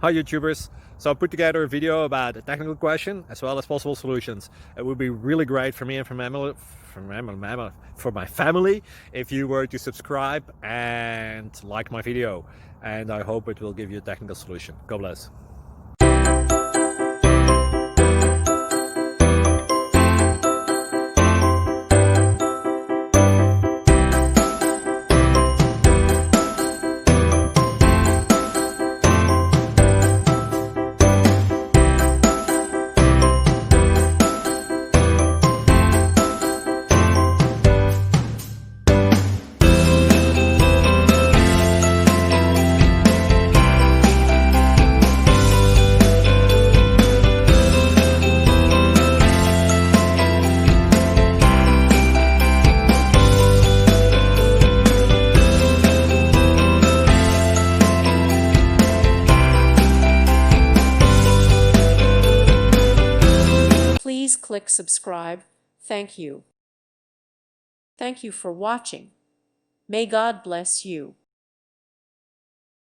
Hi YouTubers. So I put together a video about a technical question as well as possible solutions. It would be really great for me and for my family if you were to subscribe and like my video. And I hope it will give you a technical solution. God bless. Please click subscribe. Thank you. Thank you for watching. May God bless you.